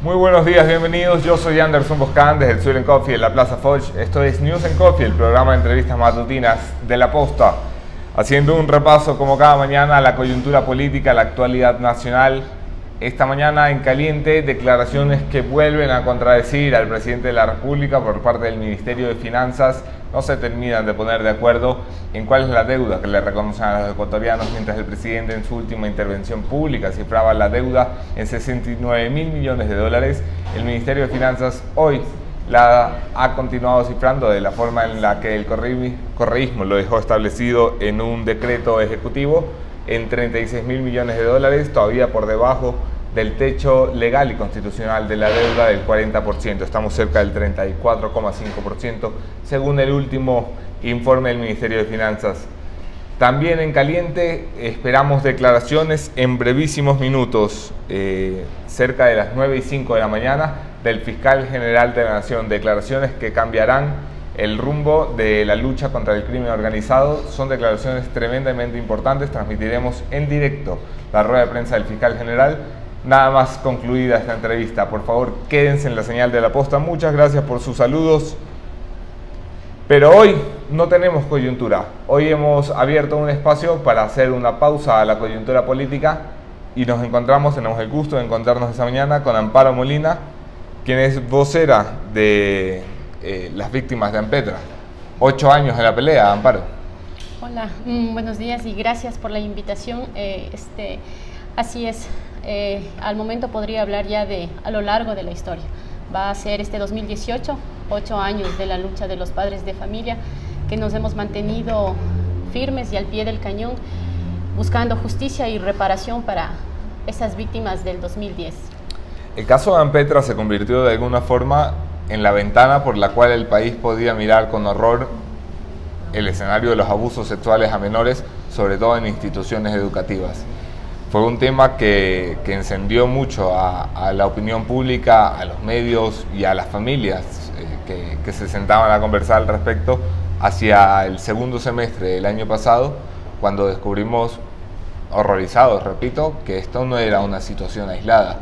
Muy buenos días, bienvenidos. Yo soy Anderson Boscan desde el Sweden Coffee en la Plaza Foch. Esto es News and Coffee, el programa de entrevistas matutinas de La Posta. Haciendo un repaso como cada mañana a la coyuntura política, a la actualidad nacional. Esta mañana en caliente, declaraciones que vuelven a contradecir al presidente de la República por parte del Ministerio de Finanzas. No se terminan de poner de acuerdo en cuál es la deuda que le reconocen a los ecuatorianos, mientras el presidente en su última intervención pública cifraba la deuda en 69.000 millones de dólares. El Ministerio de Finanzas hoy la ha continuado cifrando de la forma en la que el correísmo lo dejó establecido en un decreto ejecutivo en 36.000 millones de dólares, todavía por debajo del techo legal y constitucional de la deuda del 40%. Estamos cerca del 34,5% según el último informe del Ministerio de Finanzas. También en caliente esperamos declaraciones en brevísimos minutos, cerca de las 9:05 de la mañana, del fiscal general de la Nación. Declaraciones que cambiarán el rumbo de la lucha contra el crimen organizado. Son declaraciones tremendamente importantes. Transmitiremos en directo la rueda de prensa del fiscal general. Nada más concluida esta entrevista. Por favor, quédense en la señal de La Posta. Muchas gracias por sus saludos. Pero hoy no tenemos coyuntura. Hoy hemos abierto un espacio para hacer una pausa a la coyuntura política y tenemos el gusto de encontrarnos esta mañana con Amparo Molina, quien es vocera de las víctimas de Ampetra. 8 años en la pelea, Amparo. Hola, buenos días y gracias por la invitación. Así es, al momento podría hablar ya a lo largo de la historia. Va a ser este 2018, 8 años de la lucha de los padres de familia, que nos hemos mantenido firmes y al pie del cañón, buscando justicia y reparación para esas víctimas del 2010. El caso de Ampetra se convirtió de alguna forma en la ventana por la cual el país podía mirar con horror el escenario de los abusos sexuales a menores, sobre todo en instituciones educativas. Fue un tema que encendió mucho a la opinión pública, a los medios y a las familias que se sentaban a conversar al respecto hacia el segundo semestre del año pasado, cuando descubrimos, horrorizados, repito, que esto no era una situación aislada,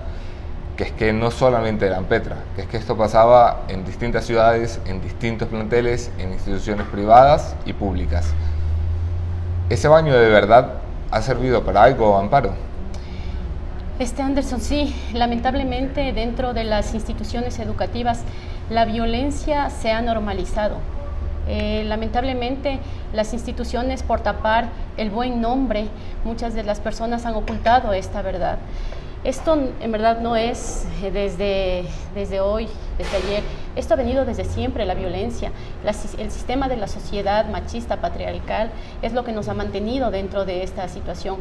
que es que no solamente era Ampetra, que es que esto pasaba en distintas ciudades, en distintos planteles, en instituciones privadas y públicas. ¿Ese baño de verdad ha servido para algo, Amparo? Anderson, sí, lamentablemente dentro de las instituciones educativas la violencia se ha normalizado. Lamentablemente las instituciones, por tapar el buen nombre, muchas de las personas han ocultado esta verdad. Esto en verdad no es desde hoy, desde ayer. Esto ha venido desde siempre, la violencia. El sistema de la sociedad machista, patriarcal, es lo que nos ha mantenido dentro de esta situación.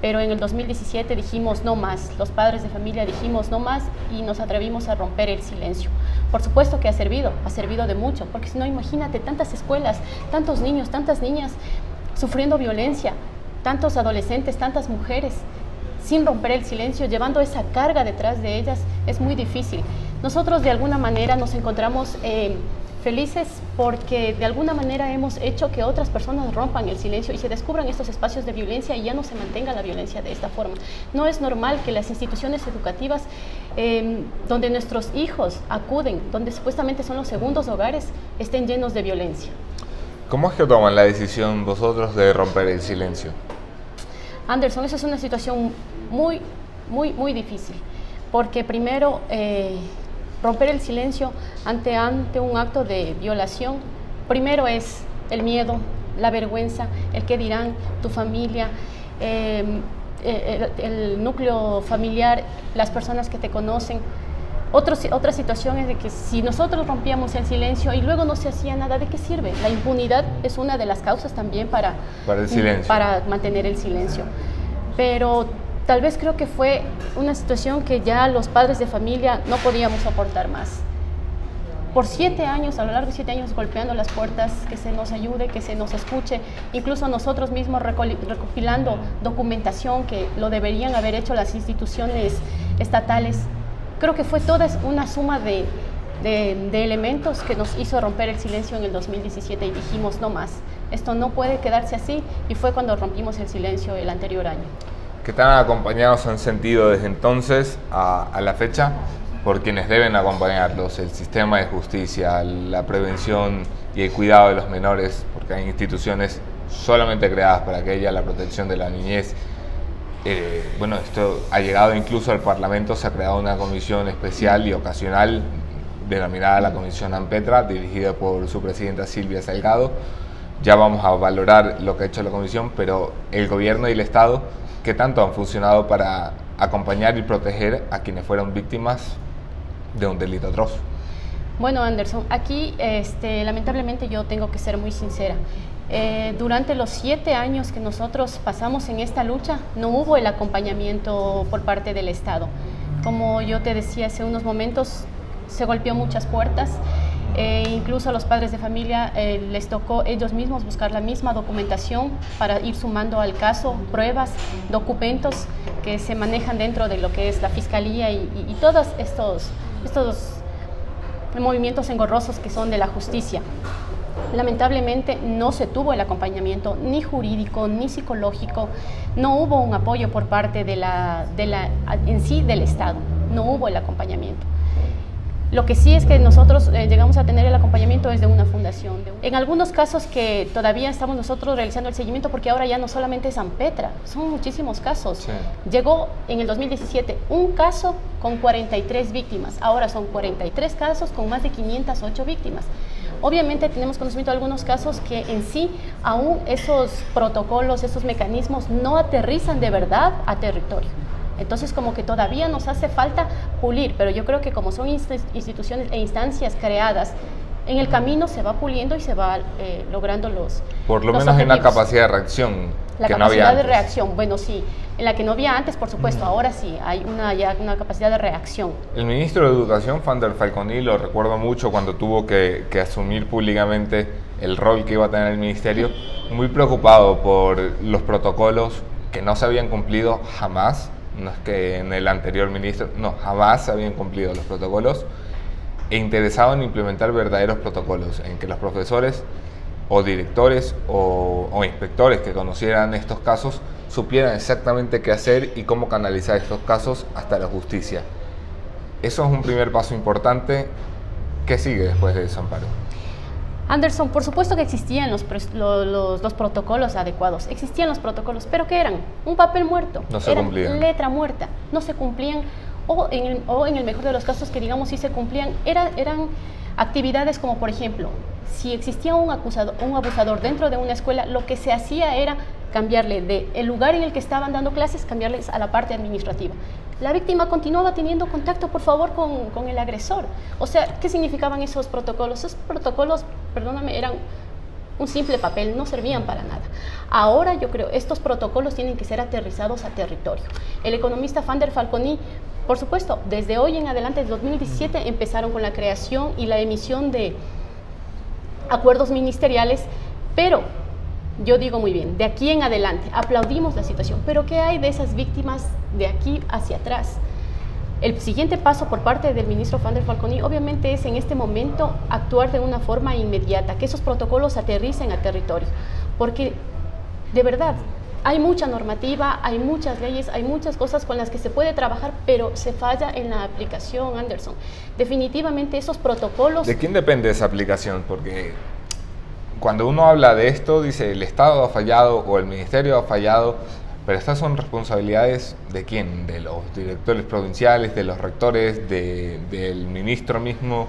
Pero en el 2017 dijimos no más, los padres de familia dijimos no más y nos atrevimos a romper el silencio. Por supuesto que ha servido de mucho, porque si no, imagínate, tantas escuelas, tantos niños, tantas niñas sufriendo violencia, tantos adolescentes, tantas mujeres, sin romper el silencio, llevando esa carga detrás de ellas, es muy difícil. Nosotros de alguna manera nos encontramos felices porque de alguna manera hemos hecho que otras personas rompan el silencio y se descubran estos espacios de violencia y ya no se mantenga la violencia de esta forma. No es normal que las instituciones educativas donde nuestros hijos acuden, donde supuestamente son los segundos hogares, estén llenos de violencia. ¿Cómo es que toman la decisión vosotros de romper el silencio? Anderson, eso es una situación muy difícil, porque primero romper el silencio ante un acto de violación, primero es el miedo, la vergüenza, el qué dirán, tu familia, el núcleo familiar, las personas que te conocen. Otra situación es de que si nosotros rompíamos el silencio y luego no se hacía nada, ¿de qué sirve? La impunidad es una de las causas también para mantener el silencio. Pero tal vez creo que fue una situación que ya los padres de familia no podíamos soportar más. Por 7 años, a lo largo de 7 años, golpeando las puertas, que se nos ayude, que se nos escuche, incluso nosotros mismos recopilando documentación que lo deberían haber hecho las instituciones estatales. Creo que fue toda una suma de elementos que nos hizo romper el silencio en el 2017 y dijimos no más, esto no puede quedarse así, y fue cuando rompimos el silencio el anterior año. ¿Qué tan acompañados han sentido desde entonces a la fecha por quienes deben acompañarlos, el sistema de justicia, la prevención y el cuidado de los menores, porque hay instituciones solamente creadas para aquella, la protección de la niñez. Bueno, esto ha llegado incluso al Parlamento, se ha creado una comisión especial y ocasional denominada la Comisión Ampetra, dirigida por su presidenta Silvia Salgado. Ya vamos a valorar lo que ha hecho la comisión, pero el gobierno y el Estado, ¿qué tanto han funcionado para acompañar y proteger a quienes fueron víctimas de un delito atroz? Bueno, Anderson, aquí lamentablemente yo tengo que ser muy sincera. Durante los 7 años que nosotros pasamos en esta lucha, no hubo el acompañamiento por parte del Estado. Como yo te decía hace unos momentos, se golpeó muchas puertas. Incluso a los padres de familia les tocó ellos mismos buscar la misma documentación para ir sumando al caso pruebas, documentos que se manejan dentro de lo que es la Fiscalía y todos estos movimientos engorrosos que son de la justicia. Lamentablemente no se tuvo el acompañamiento ni jurídico ni psicológico, no hubo un apoyo por parte del Estado, no hubo el acompañamiento. Lo que sí es que nosotros llegamos a tener el acompañamiento desde una fundación. En algunos casos que todavía estamos nosotros realizando el seguimiento, porque ahora ya no solamente es Ampetra, son muchísimos casos. Sí. Llegó en el 2017 un caso con 43 víctimas, ahora son 43 casos con más de 508 víctimas. Obviamente tenemos conocimiento de algunos casos que en sí aún esos protocolos, esos mecanismos no aterrizan de verdad a territorio. Entonces como que todavía nos hace falta pulir, pero yo creo que como son instituciones e instancias creadas, en el camino se va puliendo y se va logrando los Por lo menos objetivos. En la capacidad de reacción la que capacidad no había antes. De reacción, bueno sí, en la que no había antes, por supuesto, ahora sí, hay ya una capacidad de reacción. El ministro de Educación, Fander Falconi, lo recuerdo mucho cuando tuvo que asumir públicamente el rol que iba a tener el ministerio, muy preocupado por los protocolos que no se habían cumplido jamás. No es que en el anterior ministro, no, jamás se habían cumplido los protocolos, e interesado en implementar verdaderos protocolos, en que los profesores o directores o inspectores que conocieran estos casos supieran exactamente qué hacer y cómo canalizar estos casos hasta la justicia. Eso es un primer paso importante. ¿Qué sigue después de eso, Amparo? Anderson, por supuesto que existían los protocolos adecuados, existían los protocolos, pero ¿qué eran? Un papel muerto, no se cumplían. Letra muerta, no se cumplían, o en el mejor de los casos que digamos sí se cumplían, eran actividades como por ejemplo, si existía un abusador dentro de una escuela, lo que se hacía era cambiarle del lugar en el que estaban dando clases, cambiarles a la parte administrativa. La víctima continuaba teniendo contacto, por favor, con el agresor. O sea, ¿qué significaban esos protocolos? Esos protocolos, perdóname, eran un simple papel, no servían para nada. Ahora yo creo, estos protocolos tienen que ser aterrizados a territorio. El economista Fander Falconi, por supuesto, desde hoy en adelante, desde 2017, empezaron con la creación y la emisión de acuerdos ministeriales, pero yo digo muy bien, de aquí en adelante, aplaudimos la situación, pero ¿qué hay de esas víctimas de aquí hacia atrás? El siguiente paso por parte del ministro Fander Falconi obviamente es en este momento actuar de una forma inmediata, que esos protocolos aterricen a territorio, porque de verdad hay mucha normativa, hay muchas leyes, hay muchas cosas con las que se puede trabajar, pero se falla en la aplicación, Anderson. Definitivamente esos protocolos... ¿De quién depende esa aplicación? Porque cuando uno habla de esto, dice el Estado ha fallado o el Ministerio ha fallado, pero estas son responsabilidades ¿de quién? De los directores provinciales, de los rectores, del ministro mismo.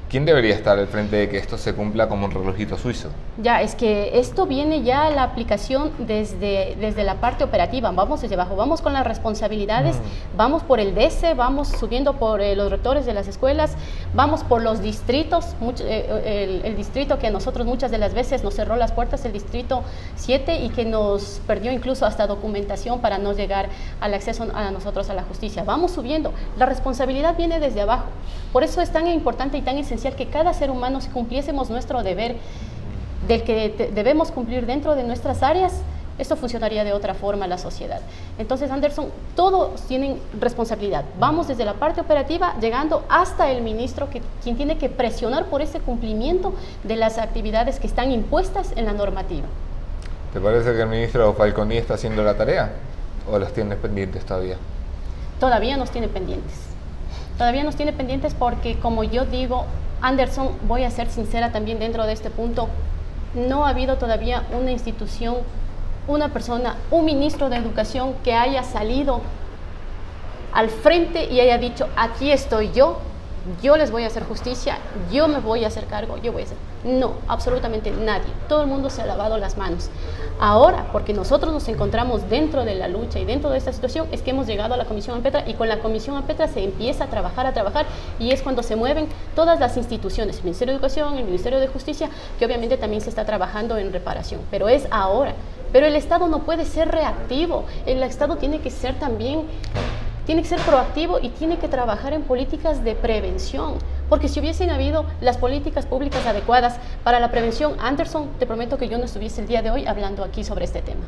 ¿Quién debería estar al frente de que esto se cumpla como un relojito suizo? Ya, es que esto viene ya la aplicación desde la parte operativa, vamos desde abajo, vamos con las responsabilidades, vamos por el DECE, vamos subiendo por los rectores de las escuelas, vamos por los distritos, el distrito que a nosotros muchas de las veces nos cerró las puertas, el distrito 7, y que nos perdió incluso hasta documentación para no llegar al acceso a nosotros a la justicia. Vamos subiendo, la responsabilidad viene desde abajo, por eso es tan importante y tan esencial que cada ser humano, si cumpliésemos nuestro deber del que debemos cumplir dentro de nuestras áreas, esto funcionaría de otra forma la sociedad. Entonces, Anderson, todos tienen responsabilidad. Vamos desde la parte operativa, llegando hasta el ministro, quien tiene que presionar por ese cumplimiento de las actividades que están impuestas en la normativa. ¿Te parece que el ministro Falconi está haciendo la tarea o las tiene pendientes todavía? Todavía nos tiene pendientes. Todavía nos tiene pendientes porque, como yo digo, Anderson, voy a ser sincera también dentro de este punto, no ha habido todavía una institución, una persona, un ministro de Educación que haya salido al frente y haya dicho, aquí estoy yo les voy a hacer justicia, yo me voy a hacer cargo, yo voy a hacer... No, absolutamente nadie. Todo el mundo se ha lavado las manos. Ahora, porque nosotros nos encontramos dentro de la lucha y dentro de esta situación, es que hemos llegado a la Comisión Ampetra y con la Comisión Ampetra se empieza a trabajar y es cuando se mueven todas las instituciones, el Ministerio de Educación, el Ministerio de Justicia, que obviamente también se está trabajando en reparación, pero es ahora. Pero el Estado no puede ser reactivo, el Estado tiene que ser también... Tiene que ser proactivo y tiene que trabajar en políticas de prevención, porque si hubiesen habido las políticas públicas adecuadas para la prevención, Anderson, te prometo que yo no estuviese el día de hoy hablando aquí sobre este tema.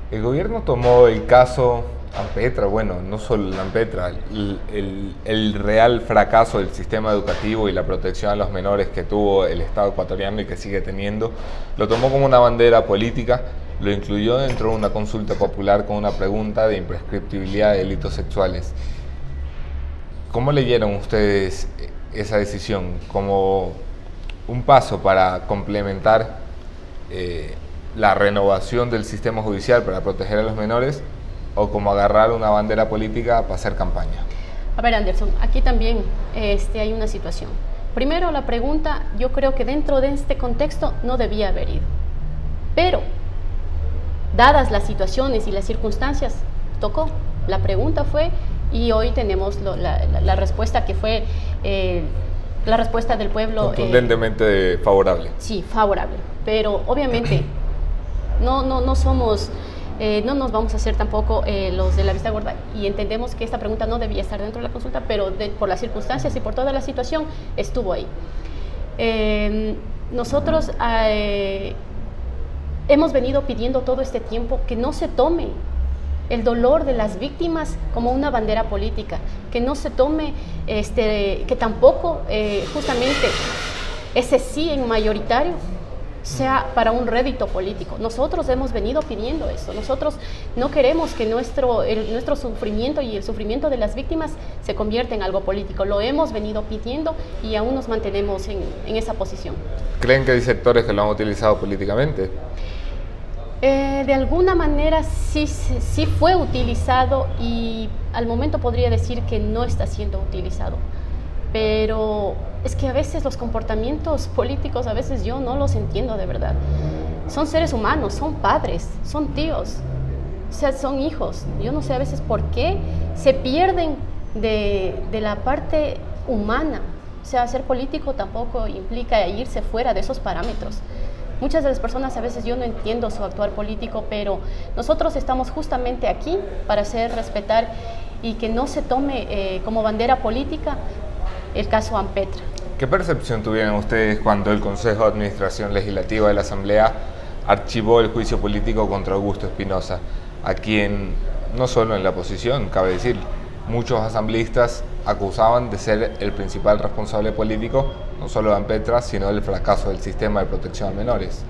El gobierno tomó el caso Ampetra, bueno, no solo la Ampetra, el real fracaso del sistema educativo y la protección a los menores que tuvo el Estado ecuatoriano y que sigue teniendo, lo tomó como una bandera política. Lo incluyó dentro de una consulta popular con una pregunta de imprescriptibilidad de delitos sexuales. ¿Cómo leyeron ustedes esa decisión? ¿Como un paso para complementar la renovación del sistema judicial para proteger a los menores o como agarrar una bandera política para hacer campaña? A ver, Anderson, aquí también hay una situación. Primero, la pregunta, yo creo que dentro de este contexto no debía haber ido. Pero... dadas las situaciones y las circunstancias, tocó. La pregunta fue, y hoy tenemos la respuesta que fue la respuesta del pueblo. Contundentemente favorable. Sí, favorable. Pero obviamente no somos, no nos vamos a hacer tampoco los de la vista gorda y entendemos que esta pregunta no debía estar dentro de la consulta, pero por las circunstancias y por toda la situación estuvo ahí. Nosotros... hemos venido pidiendo todo este tiempo que no se tome el dolor de las víctimas como una bandera política, que no se tome, que tampoco justamente ese sí en mayoritario sea para un rédito político. Nosotros hemos venido pidiendo eso. Nosotros no queremos que nuestro sufrimiento y el sufrimiento de las víctimas se convierta en algo político. Lo hemos venido pidiendo y aún nos mantenemos en esa posición. ¿Creen que hay sectores que lo han utilizado políticamente? De alguna manera sí fue utilizado y al momento podría decir que no está siendo utilizado. Pero es que a veces los comportamientos políticos, a veces yo no los entiendo de verdad. Son seres humanos, son padres, son tíos, o sea, son hijos. Yo no sé a veces por qué se pierden de la parte humana. O sea, ser político tampoco implica irse fuera de esos parámetros. Muchas de las personas a veces yo no entiendo su actuar político, pero nosotros estamos justamente aquí para hacer respetar y que no se tome como bandera política el caso Ampetra. ¿Qué percepción tuvieron ustedes cuando el Consejo de Administración Legislativa de la Asamblea archivó el juicio político contra Augusto Espinosa, a quien, no solo en la oposición, cabe decir, muchos asambleístas acusaban de ser el principal responsable político, no solo de Ampetra, sino del fracaso del sistema de protección a menores?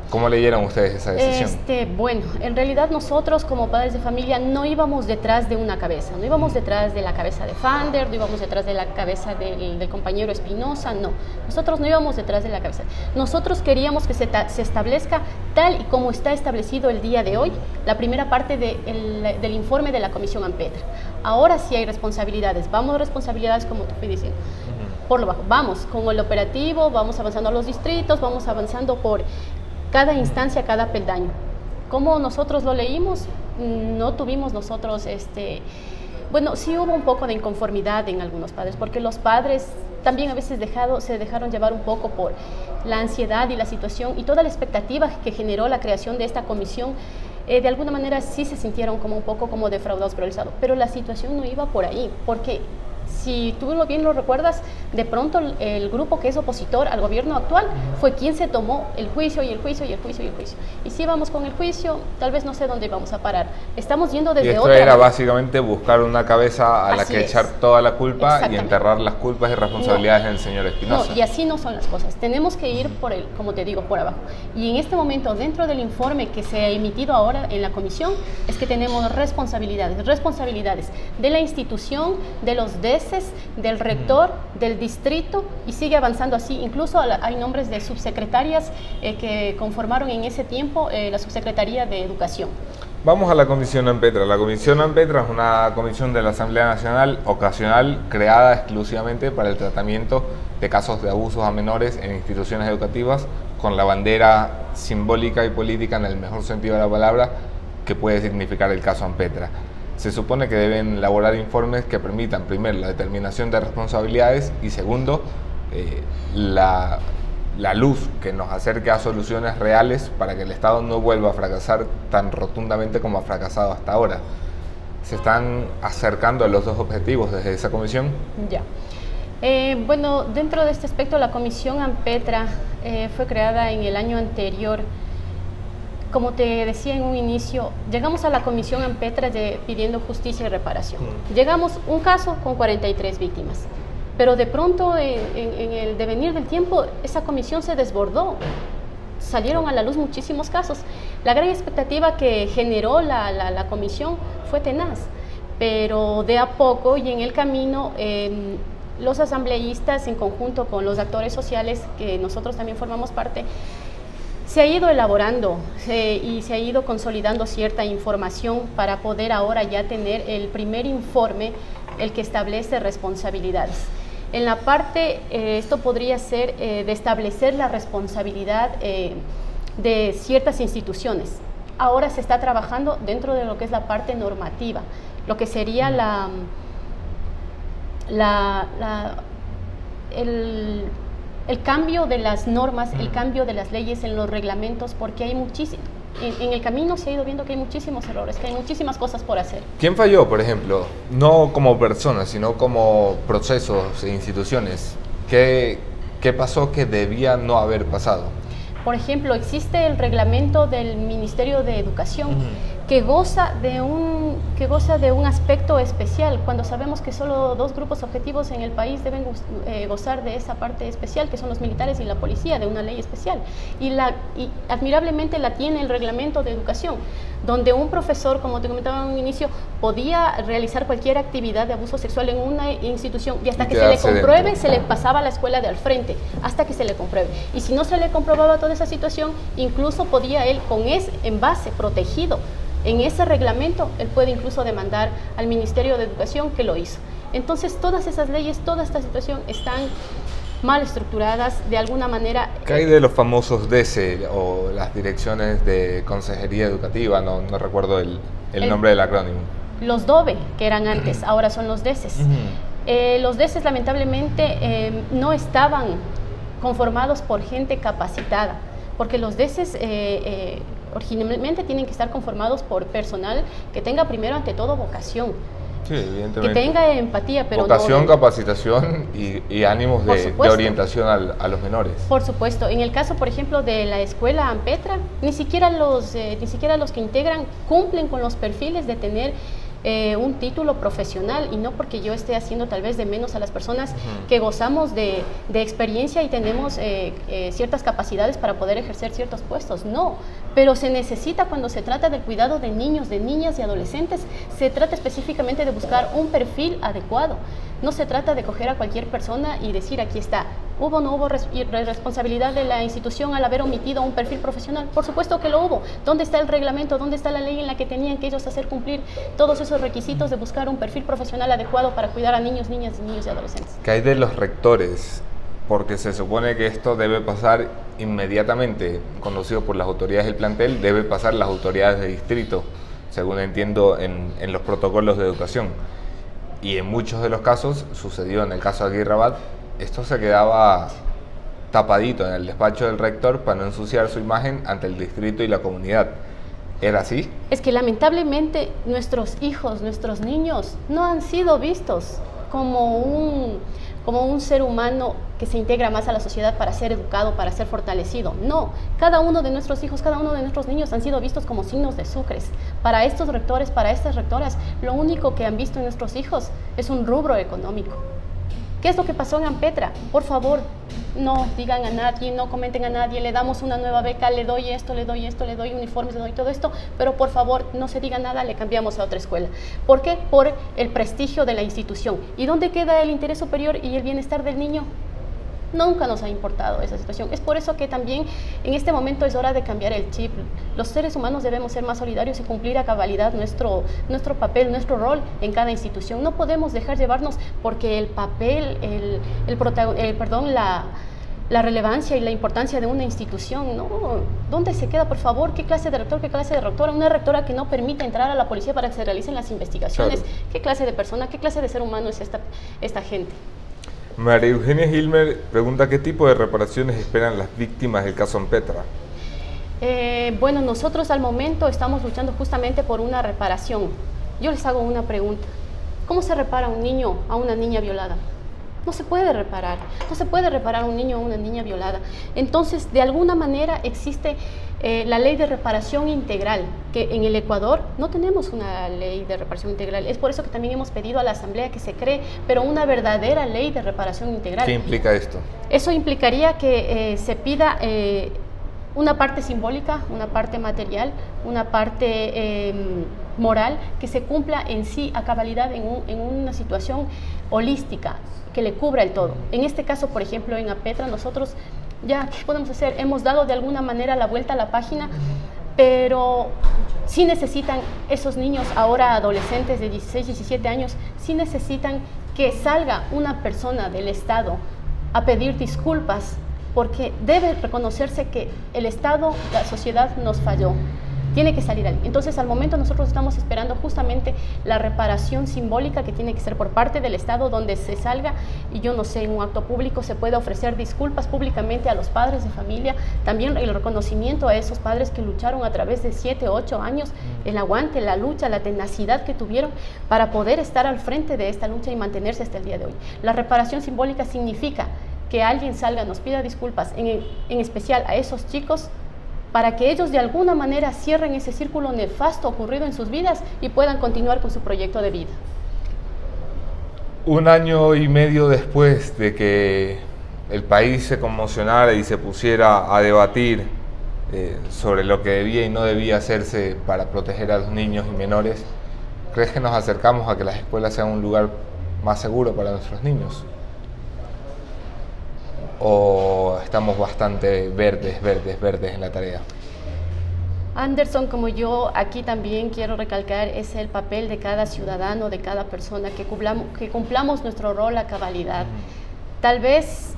¿Cómo leyeron ustedes esa decisión? Bueno, en realidad nosotros como padres de familia no íbamos detrás de una cabeza, no íbamos detrás de la cabeza de Fander, no íbamos detrás de la cabeza del compañero Espinosa, no. Nosotros no íbamos detrás de la cabeza. Nosotros queríamos que se establezca tal y como está establecido el día de hoy, la primera parte del informe de la Comisión Ampetra. Ahora sí hay responsabilidades, vamos responsabilidades como tú fui diciendo. Por lo bajo, vamos con el operativo, vamos avanzando a los distritos, vamos avanzando por cada instancia, cada peldaño. Como nosotros lo leímos, no tuvimos nosotros, bueno, sí hubo un poco de inconformidad en algunos padres, porque los padres también a veces se dejaron llevar un poco por la ansiedad y la situación y toda la expectativa que generó la creación de esta comisión. De alguna manera sí se sintieron como un poco como defraudados por el Estado, pero la situación no iba por ahí, porque si tú bien lo recuerdas, de pronto el grupo que es opositor al gobierno actual fue quien se tomó el juicio y el juicio y el juicio y el juicio. Y si vamos con el juicio, tal vez no sé dónde vamos a parar. Estamos yendo desde otra. Y esto era básicamente buscar una cabeza a la que echar toda la culpa y enterrar las culpas y responsabilidades en el señor Espinosa. No, y así no son las cosas. Tenemos que ir por como te digo, por abajo. Y en este momento, dentro del informe que se ha emitido ahora en la comisión, es que tenemos responsabilidades de la institución, de los intereses del rector, del distrito, y sigue avanzando así. Incluso hay nombres de subsecretarias que conformaron en ese tiempo la Subsecretaría de Educación. Vamos a la Comisión AMPETRA. La Comisión AMPETRA es una comisión de la Asamblea Nacional ocasional creada exclusivamente para el tratamiento de casos de abusos a menores en instituciones educativas, con la bandera simbólica y política en el mejor sentido de la palabra que puede significar el caso AMPETRA. Se supone que deben elaborar informes que permitan, primero, la determinación de responsabilidades y segundo, la luz que nos acerque a soluciones reales para que el Estado no vuelva a fracasar tan rotundamente como ha fracasado hasta ahora. ¿Se están acercando a los dos objetivos desde esa comisión? Ya. Bueno, dentro de este aspecto, la Comisión AMPETRA fue creada en el año anterior. Como te decía en un inicio, llegamos a la Comisión AMPETRA pidiendo justicia y reparación. Llegamos un caso con 43 víctimas. Pero de pronto, en el devenir del tiempo, esa comisión se desbordó. Salieron a la luz muchísimos casos. La gran expectativa que generó la comisión fue tenaz, pero de a poco y en el camino, los asambleístas, en conjunto con los actores sociales, que nosotros también formamos parte, se ha ido elaborando y se ha ido consolidando cierta información para poder ahora ya tener el primer informe, el que establece responsabilidades. En la parte, esto podría ser de establecer la responsabilidad de ciertas instituciones. Ahora se está trabajando dentro de lo que es la parte normativa, lo que sería el cambio de las normas, el cambio de las leyes en los reglamentos, porque hay muchísimo. En el camino se ha ido viendo que hay muchísimos errores, que hay muchísimas cosas por hacer. ¿Quién falló, por ejemplo? No como personas, sino como procesos e instituciones. ¿Qué pasó que debía no haber pasado? Por ejemplo, existe el reglamento del Ministerio de Educación que goza de un aspecto especial, cuando sabemos que solo dos grupos objetivos en el país deben gozar de esa parte especial, que son los militares y la policía, de una ley especial. Y admirablemente la tiene el reglamento de educación, donde un profesor, como te comentaba en un inicio, podía realizar cualquier actividad de abuso sexual en una institución y hasta que se le compruebe, dentro. Se le pasaba a la escuela de al frente, hasta que se le compruebe. Y si no se le comprobaba toda esa situación, incluso podía él, con ese envase protegido en ese reglamento, él puede incluso demandar al Ministerio de Educación, que lo hizo. Entonces, todas esas leyes, toda esta situación están mal estructuradas de alguna manera. ¿Qué hay de los famosos DECE o las direcciones de consejería educativa? No recuerdo el nombre del acrónimo. Los DOBE, que eran antes, ahora son los DECES. Los DECES lamentablemente no estaban conformados por gente capacitada, porque los DECES originalmente tienen que estar conformados por personal que tenga primero ante todo vocación. Sí, evidentemente. Que tenga empatía, pero vocación, capacitación y ánimos de orientación a los menores. Por supuesto. En el caso, por ejemplo, de la escuela AMPETRA, ni siquiera los que integran cumplen con los perfiles de tener un título profesional, y no porque yo esté haciendo tal vez de menos a las personas que gozamos de experiencia y tenemos ciertas capacidades para poder ejercer ciertos puestos, no, pero se necesita cuando se trata del cuidado de niños, de niñas y adolescentes, se trata específicamente de buscar un perfil adecuado. No se trata de coger a cualquier persona y decir aquí está. ¿Hubo o no hubo responsabilidad de la institución al haber omitido un perfil profesional? Por supuesto que lo hubo. ¿Dónde está el reglamento? ¿Dónde está la ley en la que tenían que ellos hacer cumplir todos esos requisitos de buscar un perfil profesional adecuado para cuidar a niños, niñas, niños y adolescentes? ¿Qué hay de los rectores? Porque se supone que esto debe pasar inmediatamente, conocido por las autoridades del plantel, debe pasar las autoridades de distrito, según entiendo en los protocolos de educación. Y en muchos de los casos, sucedió en el caso de Aguirre Abad, esto se quedaba tapadito en el despacho del rector para no ensuciar su imagen ante el distrito y la comunidad. ¿Era así? Es que lamentablemente nuestros hijos, nuestros niños, no han sido vistos como un ser humano que se integra más a la sociedad para ser educado, para ser fortalecido. No, cada uno de nuestros hijos, cada uno de nuestros niños han sido vistos como signos de sucres. Para estos rectores, para estas rectoras, lo único que han visto en nuestros hijos es un rubro económico. ¿Qué es lo que pasó en AMPETRA? Por favor, no digan a nadie, no comenten a nadie, le damos una nueva beca, le doy esto, le doy esto, le doy uniformes, le doy todo esto, pero por favor no se diga nada, le cambiamos a otra escuela. ¿Por qué? Por el prestigio de la institución. ¿Y dónde queda el interés superior y el bienestar del niño? Nunca nos ha importado esa situación. Es por eso que también en este momento es hora de cambiar el chip. Los seres humanos debemos ser más solidarios y cumplir a cabalidad nuestro papel, nuestro rol en cada institución. No podemos dejar llevarnos porque el papel, la relevancia y la importancia de una institución, ¿no? ¿Dónde se queda, por favor? ¿Qué clase de rector, qué clase de rectora? Una rectora que no permite entrar a la policía para que se realicen las investigaciones. Claro. ¿Qué clase de persona, qué clase de ser humano es esta gente? María Eugenia Gilmer pregunta ¿qué tipo de reparaciones esperan las víctimas del caso Ampetra? Bueno, nosotros al momento estamos luchando justamente por una reparación. Yo les hago una pregunta. ¿Cómo se repara a un niño, a una niña violada? No se puede reparar. No se puede reparar a un niño o a una niña violada. Entonces, de alguna manera existe la ley de reparación integral, que en el Ecuador no tenemos una ley de reparación integral. Es por eso que también hemos pedido a la Asamblea que se cree, pero una verdadera ley de reparación integral. ¿Qué implica esto? Eso implicaría que se pida una parte simbólica, una parte material, una parte moral, que se cumpla en sí a cabalidad en una situación holística, que le cubra el todo. En este caso, por ejemplo, en Ampetra, nosotros ya, ¿qué podemos hacer? Hemos dado de alguna manera la vuelta a la página, pero sí necesitan esos niños, ahora adolescentes de 16, 17 años, sí necesitan que salga una persona del Estado a pedir disculpas, porque debe reconocerse que el Estado, la sociedad nos falló. Tiene que salir alguien. Entonces, al momento nosotros estamos esperando justamente la reparación simbólica que tiene que ser por parte del Estado, donde se salga, y yo no sé, en un acto público se puede ofrecer disculpas públicamente a los padres de familia, también el reconocimiento a esos padres que lucharon a través de 7, 8 años, el aguante, la lucha, la tenacidad que tuvieron para poder estar al frente de esta lucha y mantenerse hasta el día de hoy. La reparación simbólica significa que alguien salga, nos pida disculpas, en especial a esos chicos, para que ellos de alguna manera cierren ese círculo nefasto ocurrido en sus vidas y puedan continuar con su proyecto de vida. 1 año y medio después de que el país se conmocionara y se pusiera a debatir sobre lo que debía y no debía hacerse para proteger a los niños y menores, ¿crees que nos acercamos a que las escuelas sean un lugar más seguro para nuestros niños? ¿O estamos bastante verdes en la tarea? Anderson, como yo aquí también quiero recalcar, es el papel de cada ciudadano, de cada persona, que cumplamos nuestro rol a cabalidad. Tal vez,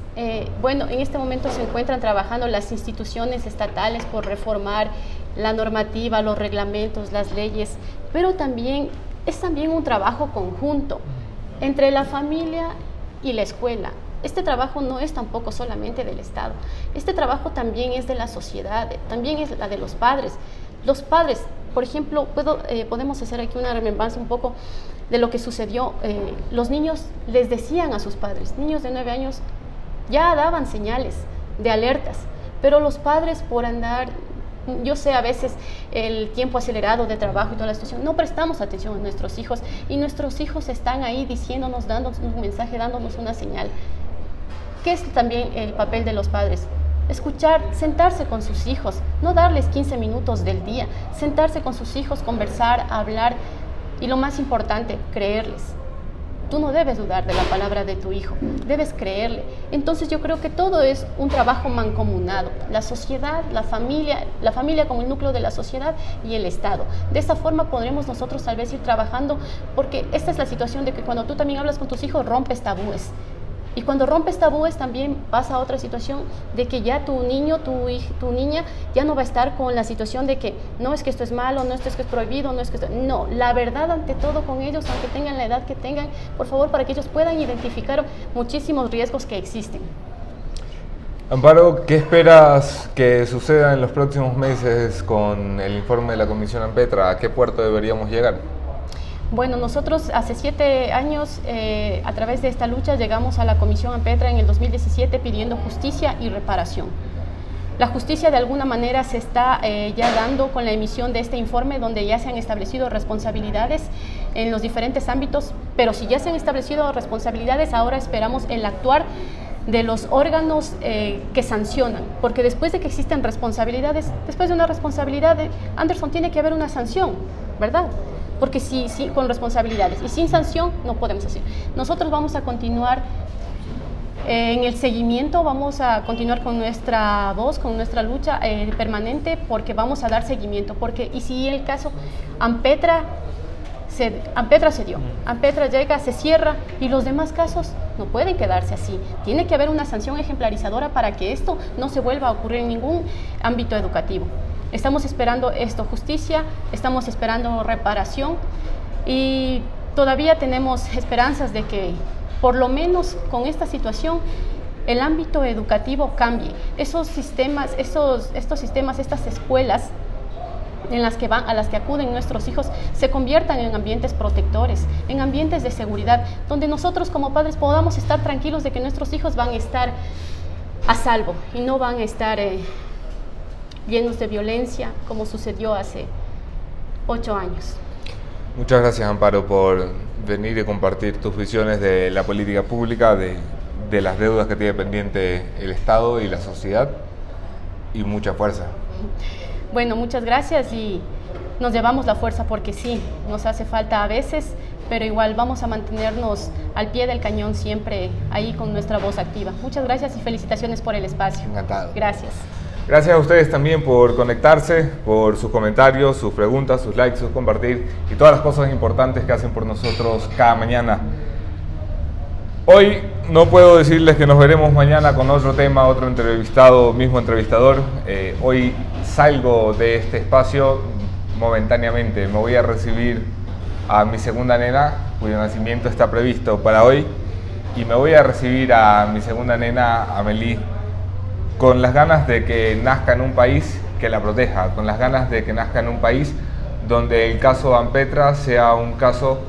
bueno, en este momento se encuentran trabajando las instituciones estatales por reformar la normativa, los reglamentos, las leyes, pero también es un trabajo conjunto entre la familia y la escuela. Este trabajo no es tampoco solamente del Estado, este trabajo también es de la sociedad, también es la de los padres. Los padres, por ejemplo, podemos hacer aquí una remembranza un poco de lo que sucedió. Los niños les decían a sus padres, niños de 9 años ya daban señales de alertas, pero los padres por andar, yo sé, a veces el tiempo acelerado de trabajo y toda la situación, no prestamos atención a nuestros hijos y nuestros hijos están ahí diciéndonos, dándonos un mensaje, dándonos una señal. ¿Qué es también el papel de los padres? Escuchar, sentarse con sus hijos, no darles 15 minutos del día, sentarse con sus hijos, conversar, hablar y lo más importante, creerles. Tú no debes dudar de la palabra de tu hijo, debes creerle. Entonces yo creo que todo es un trabajo mancomunado, la sociedad, la familia como el núcleo de la sociedad y el Estado. De esa forma podremos nosotros tal vez ir trabajando, porque esta es la situación de que cuando tú también hablas con tus hijos rompes tabúes. Y cuando rompes tabúes también pasa a otra situación de que ya tu niño, tu niña ya no va a estar con la situación de que no es que esto es malo, no es que esto es prohibido, no es que esto... No, la verdad ante todo con ellos, aunque tengan la edad que tengan, por favor, para que ellos puedan identificar muchísimos riesgos que existen. Amparo, ¿qué esperas que suceda en los próximos meses con el informe de la Comisión Ampetra? ¿A qué puerto deberíamos llegar? Bueno, nosotros hace 7 años, a través de esta lucha, llegamos a la Comisión Ampetra en el 2017 pidiendo justicia y reparación. La justicia de alguna manera se está ya dando con la emisión de este informe, donde ya se han establecido responsabilidades en los diferentes ámbitos, pero si ya se han establecido responsabilidades, ahora esperamos el actuar de los órganos que sancionan, porque después de que existen responsabilidades, después de una responsabilidad, Anderson, tiene que haber una sanción, ¿verdad? Porque sí, con responsabilidades y sin sanción no podemos hacer. Nosotros vamos a continuar en el seguimiento, vamos a continuar con nuestra voz, con nuestra lucha permanente, porque vamos a dar seguimiento, porque y si el caso Ampetra se dio, Ampetra llega, se cierra y los demás casos no pueden quedarse así. Tiene que haber una sanción ejemplarizadora para que esto no se vuelva a ocurrir en ningún ámbito educativo. Estamos esperando esto, justicia, estamos esperando reparación y todavía tenemos esperanzas de que por lo menos con esta situación el ámbito educativo cambie. Estos sistemas, estas escuelas a las que acuden nuestros hijos se conviertan en ambientes protectores, en ambientes de seguridad, donde nosotros como padres podamos estar tranquilos de que nuestros hijos van a estar a salvo y no van a estar llenos de violencia como sucedió hace 8 años. Muchas gracias, Amparo, por venir y compartir tus visiones de la política pública, de las deudas que tiene pendiente el Estado y la sociedad, y mucha fuerza. Bueno, muchas gracias y nos llevamos la fuerza porque sí, nos hace falta a veces, pero igual vamos a mantenernos al pie del cañón siempre ahí con nuestra voz activa. Muchas gracias y felicitaciones por el espacio. Encantado. Gracias. Gracias a ustedes también por conectarse, por sus comentarios, sus preguntas, sus likes, sus compartir y todas las cosas importantes que hacen por nosotros cada mañana. Hoy no puedo decirles que nos veremos mañana con otro tema, otro entrevistado, mismo entrevistador. Hoy salgo de este espacio momentáneamente. Me voy a recibir a mi segunda nena, cuyo nacimiento está previsto para hoy, y me voy a recibir a mi segunda nena, Amelie, con las ganas de que nazca en un país que la proteja, con las ganas de que nazca en un país donde el caso Ampetra sea un caso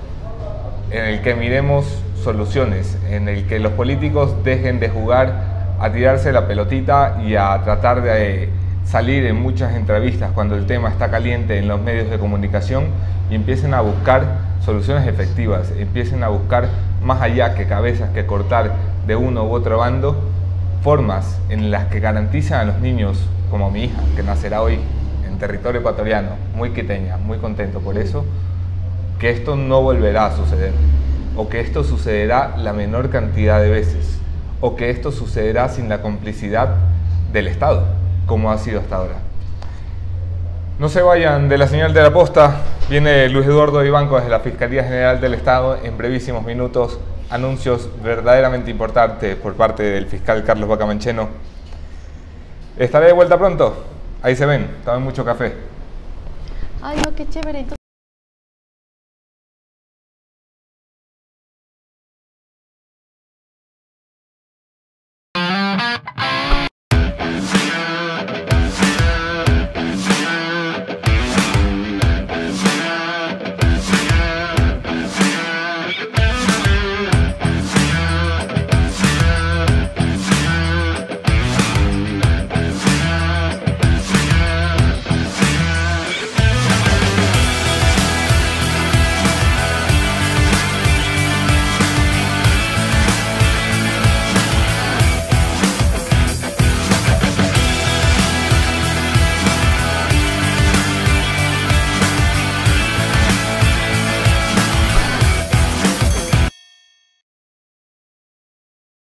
en el que miremos soluciones, en el que los políticos dejen de jugar a tirarse la pelotita y a tratar de salir en muchas entrevistas cuando el tema está caliente en los medios de comunicación y empiecen a buscar soluciones efectivas, empiecen a buscar más allá que cabezas que cortar de uno u otro bando, formas en las que garantizan a los niños, como mi hija, que nacerá hoy en territorio ecuatoriano, muy quiteña, muy contento por eso, que esto no volverá a suceder, o que esto sucederá la menor cantidad de veces, o que esto sucederá sin la complicidad del Estado, como ha sido hasta ahora. No se vayan de la señal de la posta, viene Luis Eduardo Vivanco desde la Fiscalía General del Estado en brevísimos minutos, anuncios verdaderamente importantes por parte del fiscal Carlos Bacamancheno. Estaré de vuelta pronto, ahí se ven, tomen mucho café. Ay, no, qué chévere.